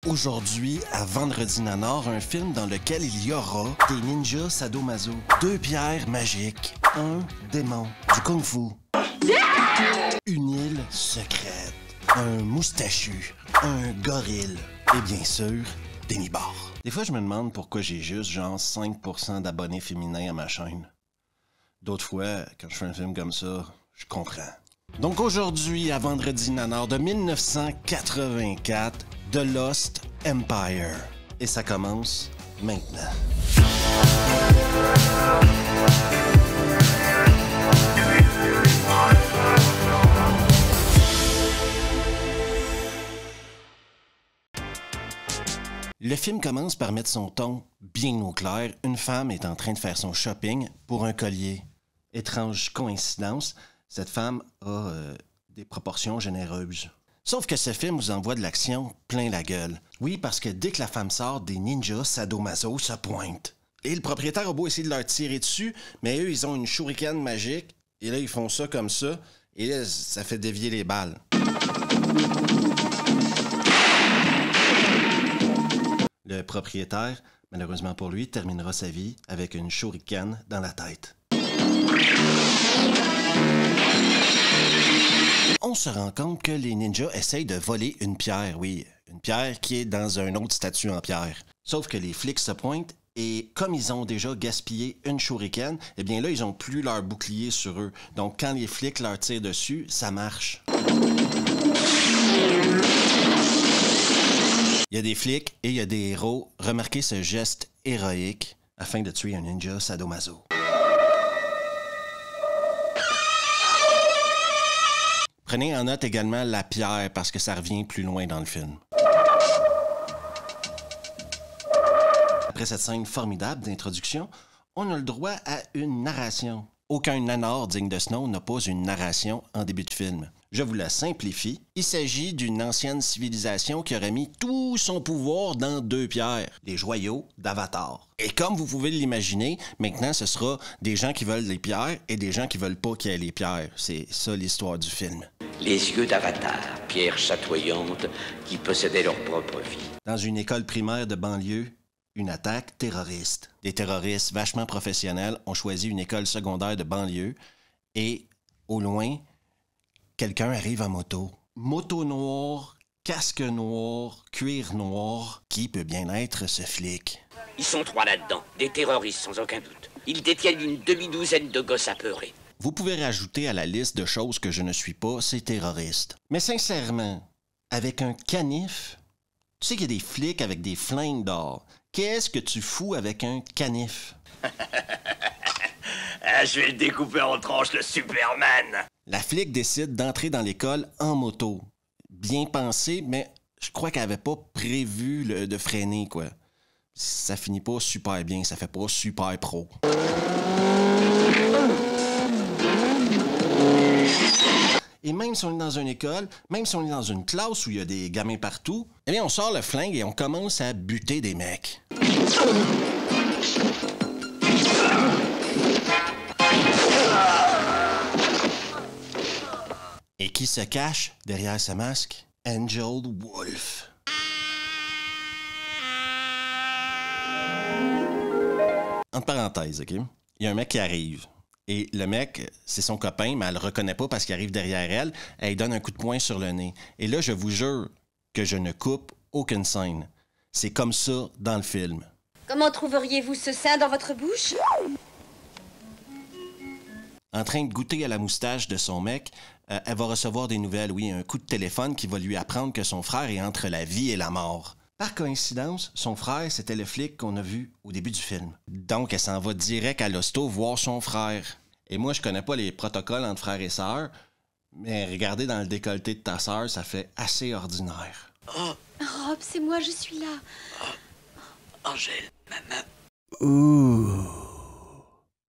Aujourd'hui, à Vendredi Nanar, un film dans lequel il y aura des ninjas sadomaso, 2 pierres magiques, un démon, du kung-fu, une île secrète, un moustachu, un gorille et bien sûr, des nibards. Des fois, je me demande pourquoi j'ai juste genre 5% d'abonnés féminins à ma chaîne. D'autres fois, quand je fais un film comme ça, je comprends. Donc aujourd'hui, à Vendredi Nanar de 1984, The Lost Empire. Et ça commence maintenant. Le film commence par mettre son ton bien au clair. Une femme est en train de faire son shopping pour un collier. Étrange coïncidence, cette femme a des proportions généreuses. Sauf que ce film vous envoie de l'action plein la gueule. Oui, parce que dès que la femme sort, des ninjas sadomaso se pointent. Et le propriétaire a beau essayer de leur tirer dessus, mais eux, ils ont une shuriken magique. Et là, ils font ça comme ça. Et là, ça fait dévier les balles. Le propriétaire, malheureusement pour lui, terminera sa vie avec une shuriken dans la tête. On se rend compte que les ninjas essayent de voler une pierre, oui, une pierre qui est dans un autre statue en pierre. Sauf que les flics se pointent et comme ils ont déjà gaspillé une shuriken, eh bien là, ils n'ont plus leur bouclier sur eux. Donc quand les flics leur tirent dessus, ça marche. Il y a des flics et il y a des héros. Remarquez ce geste héroïque afin de tuer un ninja sadomaso. Prenez en note également la pierre parce que ça revient plus loin dans le film. Après cette scène formidable d'introduction, on a le droit à une narration. Aucun nanar digne de ce nom n'a pas une narration en début de film. Je vous la simplifie. Il s'agit d'une ancienne civilisation qui aurait mis tout son pouvoir dans 2 pierres, les joyaux d'Avatar. Et comme vous pouvez l'imaginer, maintenant ce sera des gens qui veulent les pierres et des gens qui veulent pas qu'il y ait les pierres. C'est ça l'histoire du film. Les yeux d'Avatar, pierres chatoyantes qui possédaient leur propre vie. Dans une école primaire de banlieue, une attaque terroriste. Des terroristes vachement professionnels ont choisi une école secondaire de banlieue et, au loin, quelqu'un arrive en moto. Moto noire, casque noir, cuir noir. Qui peut bien être ce flic? Ils sont 3 là-dedans, des terroristes sans aucun doute. Ils détiennent une demi-douzaine de gosses apeurés. Vous pouvez rajouter à la liste de choses que je ne suis pas ces terroristes. Mais sincèrement, avec un canif, tu sais qu'il y a des flics avec des flingues d'or. Qu'est-ce que tu fous avec un canif? Je vais le découper en tranches, le Superman! La flic décide d'entrer dans l'école en moto. Bien pensé, mais je crois qu'elle avait pas prévu de freiner, quoi. Ça finit pas super bien, ça fait pas super pro. Et même si on est dans une école, même si on est dans une classe où il y a des gamins partout, eh bien on sort le flingue et on commence à buter des mecs. Et qui se cache derrière ce masque? Angel Wolf. Entre parenthèses, OK? Il y a un mec qui arrive. Et le mec, c'est son copain, mais elle le reconnaît pas parce qu'il arrive derrière elle. Elle lui donne un coup de poing sur le nez. Et là, je vous jure que je ne coupe aucune scène. C'est comme ça dans le film. Comment trouveriez-vous ce sein dans votre bouche? En train de goûter à la moustache de son mec, elle va recevoir des nouvelles, oui, un coup de téléphone qui va lui apprendre que son frère est entre la vie et la mort. Par coïncidence, son frère, c'était le flic qu'on a vu au début du film. Donc, elle s'en va direct à l'hosto voir son frère. Et moi, je connais pas les protocoles entre frères et sœurs, mais regarder dans le décolleté de ta sœur, ça fait assez ordinaire. Oh, Rob, c'est moi, je suis là. Angèle, maman. Ouh.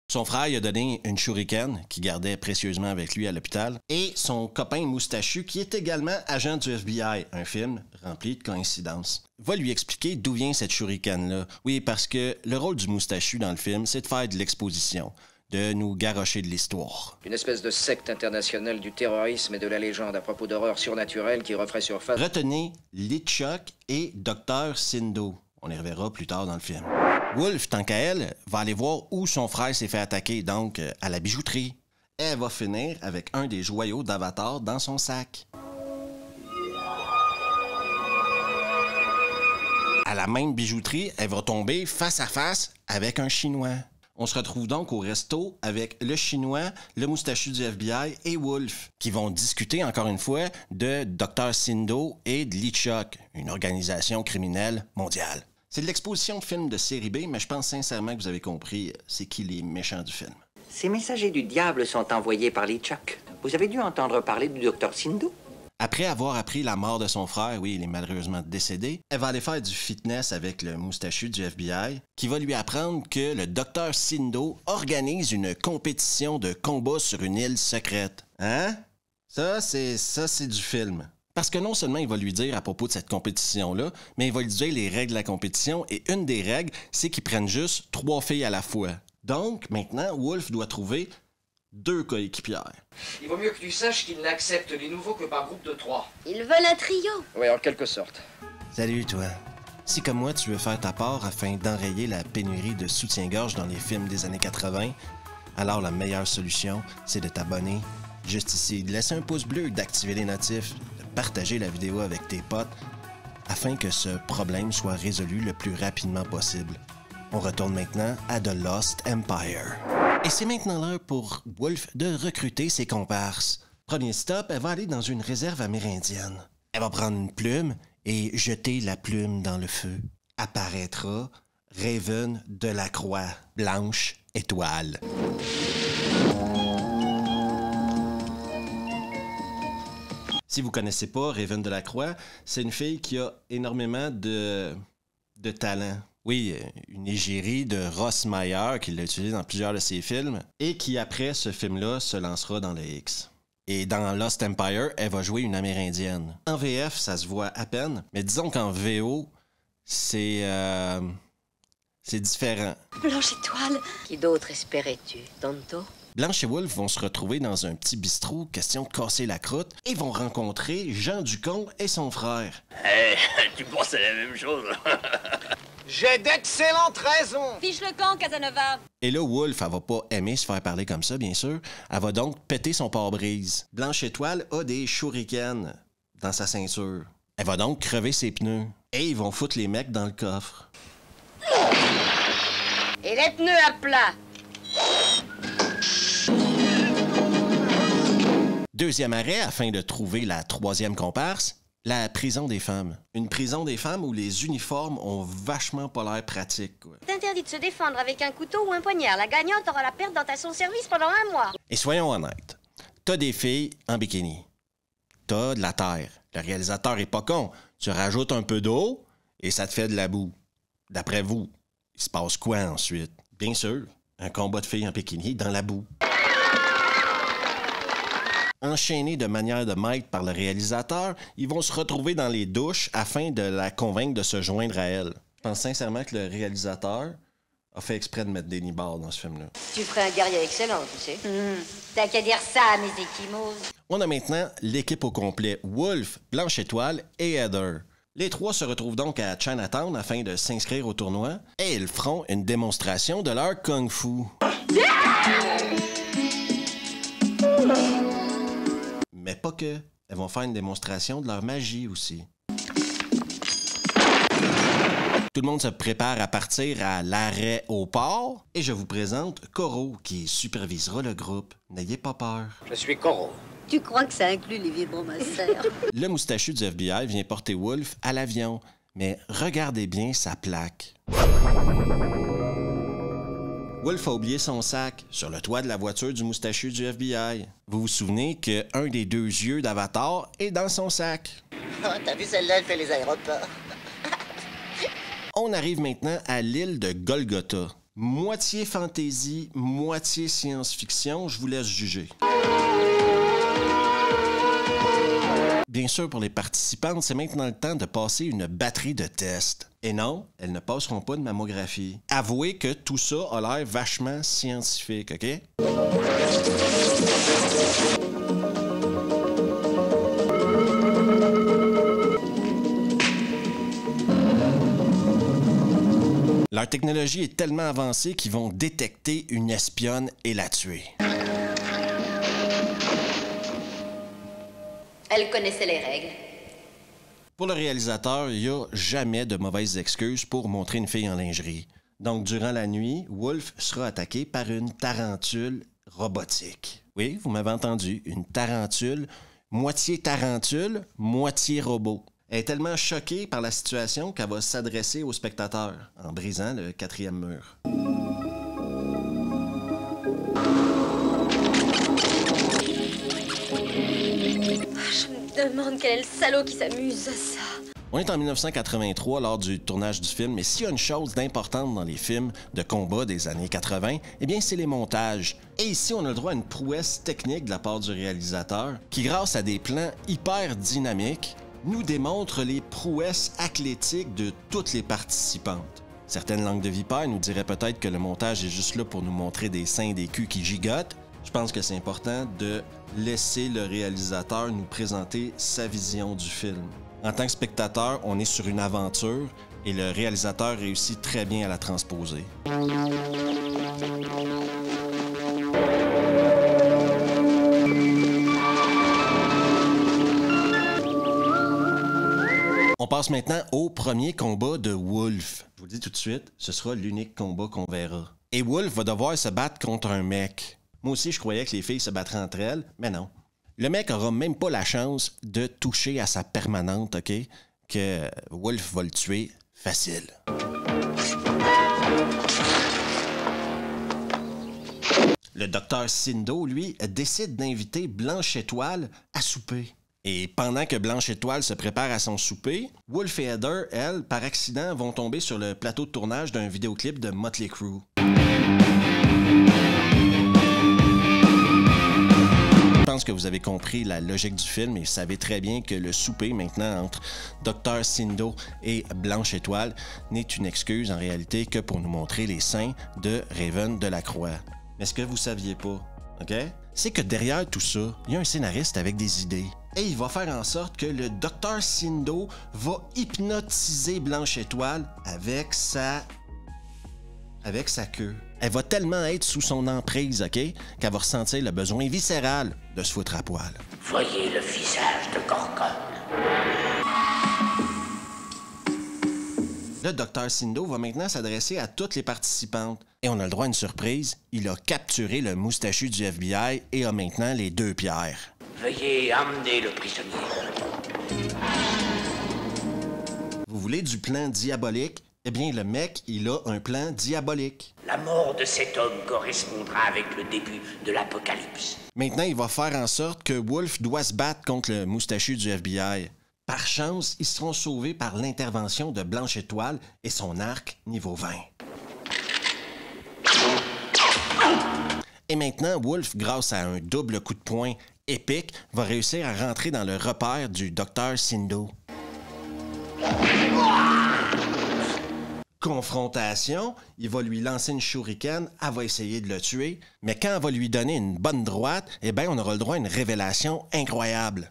Son frère lui a donné une shuriken qu'il gardait précieusement avec lui à l'hôpital et son copain moustachu qui est également agent du FBI, un film rempli de coïncidences, va lui expliquer d'où vient cette shuriken-là. Oui, parce que le rôle du moustachu dans le film, c'est de faire de l'exposition. de nous garrocher de l'histoire. Une espèce de secte internationale du terrorisme et de la légende à propos d'horreurs surnaturelles qui referait surface. Retenez LeChuck et Dr. Sindo. On les reverra plus tard dans le film. Wolf, tant qu'à elle, va aller voir où son frère s'est fait attaquer, donc à la bijouterie. Elle va finir avec un des joyaux d'Avatar dans son sac. À la même bijouterie, elle va tomber face à face avec un Chinois. On se retrouve donc au resto avec le Chinois, le moustachu du FBI et Wolf, qui vont discuter encore une fois de Dr. Sindo et de LeChuck, une organisation criminelle mondiale. C'est de l'exposition de films de série B, mais je pense sincèrement que vous avez compris c'est qui les méchants du film. Ces messagers du diable sont envoyés par LeChuck. Vous avez dû entendre parler du Dr. Sindo? Après avoir appris la mort de son frère, oui, il est malheureusement décédé, elle va aller faire du fitness avec le moustachu du FBI, qui va lui apprendre que le Dr. Sindo organise une compétition de combat sur une île secrète. Hein? Ça, c'est du film. Parce que non seulement il va lui dire à propos de cette compétition-là, mais il va lui dire les règles de la compétition, et une des règles, c'est qu'ils prennent juste 3 filles à la fois. Donc, maintenant, Wolf doit trouver 2 coéquipières. Il vaut mieux que tu saches qu'ils n'acceptent les nouveaux que par groupe de 3. Ils veulent un trio. Oui, en quelque sorte. Salut, toi. Si comme moi, tu veux faire ta part afin d'enrayer la pénurie de soutien-gorge dans les films des années 80, alors la meilleure solution, c'est de t'abonner juste ici, de laisser un pouce bleu, d'activer les notifs, de partager la vidéo avec tes potes, afin que ce problème soit résolu le plus rapidement possible. On retourne maintenant à The Lost Empire. Et c'est maintenant l'heure pour Wolf de recruter ses comparses. Premier stop, elle va aller dans une réserve amérindienne. Elle va prendre une plume et jeter la plume dans le feu. Apparaîtra Raven Delacroix, Blanche Étoile. Si vous connaissez pas Raven Delacroix, c'est une fille qui a énormément de talent. Oui, une égérie de Ross Meyer, qui l'a utilisé dans plusieurs de ses films, et qui, après ce film-là, se lancera dans le X. Et dans Lost Empire, elle va jouer une Amérindienne. En VF, ça se voit à peine, mais disons qu'en VO, c'est différent. Blanche Étoile. Qui d'autre espérais-tu, Tonto? Blanche et Wolf vont se retrouver dans un petit bistrot, question de casser la croûte, et vont rencontrer Jean Ducombe et son frère. Hey, tu penses à la même chose? J'ai d'excellentes raisons. Fiche le camp, Casanova. Et là, Wolf, elle va pas aimer se faire parler comme ça, bien sûr. Elle va donc péter son pare-brise. Blanche Étoile a des shurikens dans sa ceinture. Elle va donc crever ses pneus. Et ils vont foutre les mecs dans le coffre. Et les pneus à plat. Deuxième arrêt, afin de trouver la 3e comparse, la prison des femmes. Une prison des femmes où les uniformes ont vachement pas l'air pratiques, quoi. C'est interdit de se défendre avec un couteau ou un poignard. La gagnante aura la perte dans son service pendant 1 mois. Et soyons honnêtes, t'as des filles en bikini. T'as de la terre. Le réalisateur est pas con. Tu rajoutes un peu d'eau et ça te fait de la boue. D'après vous, il se passe quoi ensuite? Bien sûr, un combat de filles en bikini dans la boue. Enchaînés de manière de maître par le réalisateur, ils vont se retrouver dans les douches afin de la convaincre de se joindre à elle. Je pense sincèrement que le réalisateur a fait exprès de mettre des nibards dans ce film-là. Tu ferais un guerrier excellent, tu sais. T'as qu'à dire ça à mes échymoses. On a maintenant l'équipe au complet, Wolf, Blanche Étoile et Heather. Les 3 se retrouvent donc à Chinatown afin de s'inscrire au tournoi et ils feront une démonstration de leur kung-fu. Mais pas que. Elles vont faire une démonstration de leur magie aussi. Tout le monde se prépare à partir à l'arrêt au port et je vous présente Koro qui supervisera le groupe. N'ayez pas peur. Je suis Koro. Tu crois que ça inclut les vibromasseurs? Le moustachu du FBI vient porter Wolf à l'avion, mais regardez bien sa plaque. Wolf a oublié son sac sur le toit de la voiture du moustachu du FBI. Vous vous souvenez qu'un des 2 yeux d'Avatar est dans son sac. Oh, t'as vu celle-là, elle fait les aéroports. On arrive maintenant à l'île de Golgotha. Moitié fantasy, moitié science-fiction, je vous laisse juger. Bien sûr, pour les participantes, c'est maintenant le temps de passer une batterie de tests. Et non, elles ne passeront pas de mammographie. Avouez que tout ça a l'air vachement scientifique, OK? Leur technologie est tellement avancée qu'ils vont détecter une espionne et la tuer. Elle connaissait les règles. Pour le réalisateur, il n'y a jamais de mauvaises excuses pour montrer une fille en lingerie. Donc, durant la nuit, Wolf sera attaqué par une tarentule robotique. Oui, vous m'avez entendu, une tarentule, moitié robot. Elle est tellement choquée par la situation qu'elle va s'adresser au spectateur en brisant le 4e mur. Je me demande quel est le salaud qui s'amuse à ça. On est en 1983 lors du tournage du film, et s'il y a une chose d'importante dans les films de combat des années 80, eh bien c'est les montages. Et ici, on a le droit à une prouesse technique de la part du réalisateur qui, grâce à des plans hyper dynamiques, nous démontre les prouesses athlétiques de toutes les participantes. Certaines langues de vipère nous diraient peut-être que le montage est juste là pour nous montrer des seins et des culs qui gigotent. Je pense que c'est important de laisser le réalisateur nous présenter sa vision du film. En tant que spectateur, on est sur une aventure et le réalisateur réussit très bien à la transposer. On passe maintenant au premier combat de Wolf. Je vous le dis tout de suite, ce sera l'unique combat qu'on verra. Et Wolf va devoir se battre contre un mec. Moi aussi, je croyais que les filles se battraient entre elles, mais non. Le mec aura même pas la chance de toucher à sa permanente, OK? Que Wolf va le tuer facile. Le docteur Sindo, lui, décide d'inviter Blanche Étoile à souper. Et pendant que Blanche Étoile se prépare à son souper, Wolf et Heather, elles, par accident, vont tomber sur le plateau de tournage d'un vidéoclip de Motley Crue. Je pense que vous avez compris la logique du film et savez très bien que le souper maintenant entre Dr. Sindo et Blanche Étoile n'est une excuse en réalité que pour nous montrer les seins de Raven Delacroix. Mais ce que vous saviez pas, OK? C'est que derrière tout ça, il y a un scénariste avec des idées. Et il va faire en sorte que le Dr. Sindo va hypnotiser Blanche Étoile avec sa queue. Elle va tellement être sous son emprise, OK, qu'elle va ressentir le besoin viscéral de se foutre à poil. Voyez le visage de Gorgone. Le Dr. Sindo va maintenant s'adresser à toutes les participantes. Et on a le droit à une surprise. Il a capturé le moustachu du FBI et a maintenant les 2 pierres. Veuillez emmener le prisonnier. Vous voulez du plan diabolique? Eh bien, le mec, il a un plan diabolique. La mort de cet homme correspondra avec le début de l'apocalypse. Maintenant, il va faire en sorte que Wolf doit se battre contre le moustachu du FBI. Par chance, ils seront sauvés par l'intervention de Blanche Étoile et son arc niveau 20. Et maintenant, Wolf, grâce à un double coup de poing épique, va réussir à rentrer dans le repère du Dr. Sindo. Confrontation, il va lui lancer une shuriken, elle va essayer de le tuer, mais quand elle va lui donner une bonne droite, eh bien, on aura le droit à une révélation incroyable.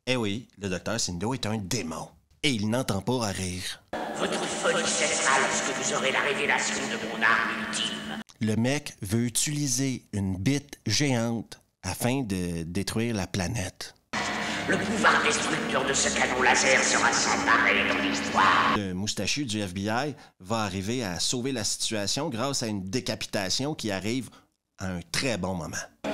Eh oui, le Dr. Sindo est un démon, et il n'entend pas à rire. Votre folie cessera lorsque vous aurez la révélation de mon arme ultime. Le mec veut utiliser une bite géante afin de détruire la planète. Le pouvoir destructeur de ce canon laser sera sans pareil dans l'histoire. Le moustachu du FBI va arriver à sauver la situation grâce à une décapitation qui arrive à un très bon moment. Un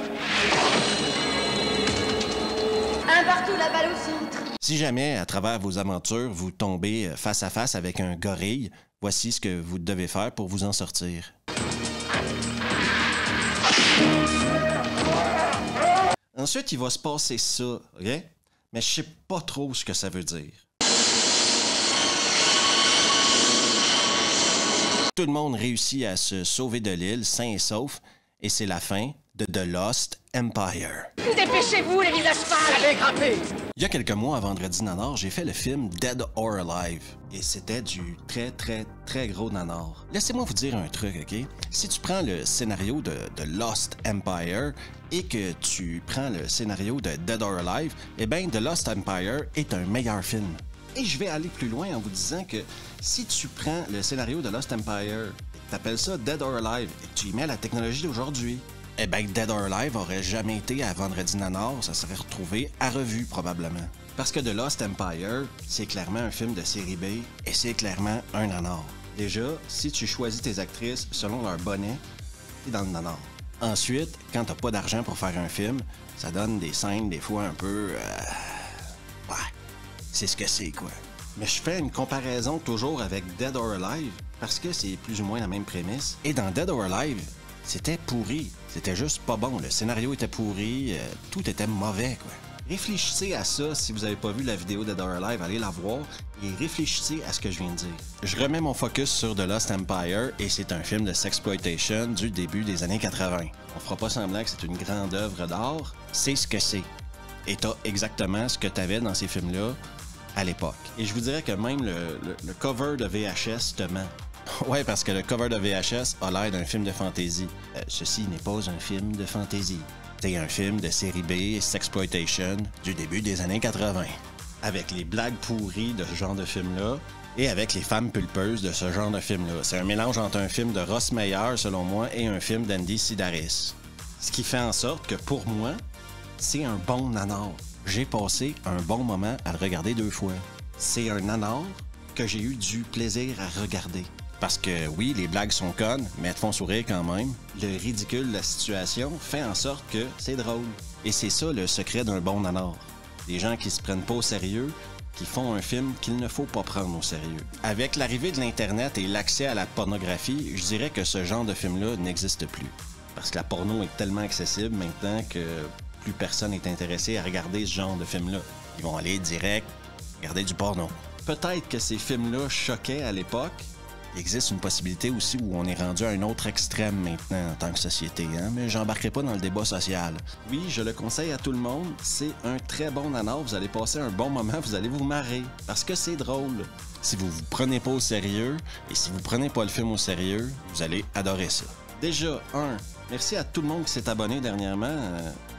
partout, la balle au centre. Si jamais, à travers vos aventures, vous tombez face à face avec un gorille, voici ce que vous devez faire pour vous en sortir. Ensuite, il va se passer ça, OK? Mais je sais pas trop ce que ça veut dire. Tout le monde réussit à se sauver de l'île, sain et sauf, et c'est la fin de The Lost Empire. Dépêchez-vous, les visages pâles! Il y a quelques mois, à Vendredi Nanar, j'ai fait le film Dead or Alive. Et c'était du très gros nanar. Laissez-moi vous dire un truc, OK? Si tu prends le scénario de Lost Empire et que tu prends le scénario de Dead or Alive, eh bien, The Lost Empire est un meilleur film. Et je vais aller plus loin en vous disant que si tu prends le scénario de Lost Empire, t'appelles ça Dead or Alive, et que tu y mets la technologie d'aujourd'hui, eh bien, Dead or Alive aurait jamais été à Vendredi Nanar, ça serait retrouvé à revue probablement. Parce que The Lost Empire, c'est clairement un film de série B et c'est clairement un nanar. Déjà, si tu choisis tes actrices selon leur bonnet, t'es dans le nanar. Ensuite, quand t'as pas d'argent pour faire un film, ça donne des scènes des fois un peu... Ouais, c'est ce que c'est quoi. Mais je fais une comparaison toujours avec Dead or Alive parce que c'est plus ou moins la même prémisse. Et dans Dead or Alive, c'était pourri. C'était juste pas bon. Le scénario était pourri, tout était mauvais, quoi. Réfléchissez à ça si vous n'avez pas vu la vidéo de Dead or Alive, allez la voir et réfléchissez à ce que je viens de dire. Je remets mon focus sur The Lost Empire et c'est un film de sexploitation du début des années 80. On fera pas semblant que c'est une grande œuvre d'art, c'est ce que c'est. Et t'as exactement ce que t'avais dans ces films-là à l'époque. Et je vous dirais que même le cover de VHS te ment. Ouais, parce que le cover de VHS a l'air d'un film de fantasy. Ceci n'est pas un film de fantasy. C'est un film de série B, sexploitation, du début des années 80. Avec les blagues pourries de ce genre de film-là, et avec les femmes pulpeuses de ce genre de film-là. C'est un mélange entre un film de Ross Meyer, selon moi, et un film d'Andy Sidaris. Ce qui fait en sorte que, pour moi, c'est un bon nanar. J'ai passé un bon moment à le regarder 2 fois. C'est un nanar que j'ai eu du plaisir à regarder. Parce que oui, les blagues sont connes, mais elles te font sourire quand même. Le ridicule de la situation fait en sorte que c'est drôle. Et c'est ça le secret d'un bon nanar. Des gens qui se prennent pas au sérieux, qui font un film qu'il ne faut pas prendre au sérieux. Avec l'arrivée de l'Internet et l'accès à la pornographie, je dirais que ce genre de film-là n'existe plus. Parce que la porno est tellement accessible maintenant que plus personne n'est intéressé à regarder ce genre de film-là. Ils vont aller direct regarder du porno. Peut-être que ces films-là choquaient à l'époque. Il existe une possibilité aussi où on est rendu à un autre extrême maintenant en tant que société, hein? Mais j'embarquerai pas dans le débat social. Oui, je le conseille à tout le monde, c'est un très bon nanar, vous allez passer un bon moment, vous allez vous marrer, parce que c'est drôle. Si vous vous prenez pas au sérieux, et si vous prenez pas le film au sérieux, vous allez adorer ça. Déjà, 1, merci à tout le monde qui s'est abonné dernièrement,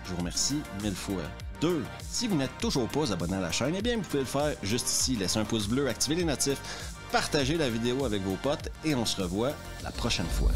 je vous remercie 1000 fois. 2, si vous n'êtes toujours pas abonné à la chaîne, eh bien vous pouvez le faire juste ici, laissez un pouce bleu, activez les notifs, partagez la vidéo avec vos potes et on se revoit la prochaine fois.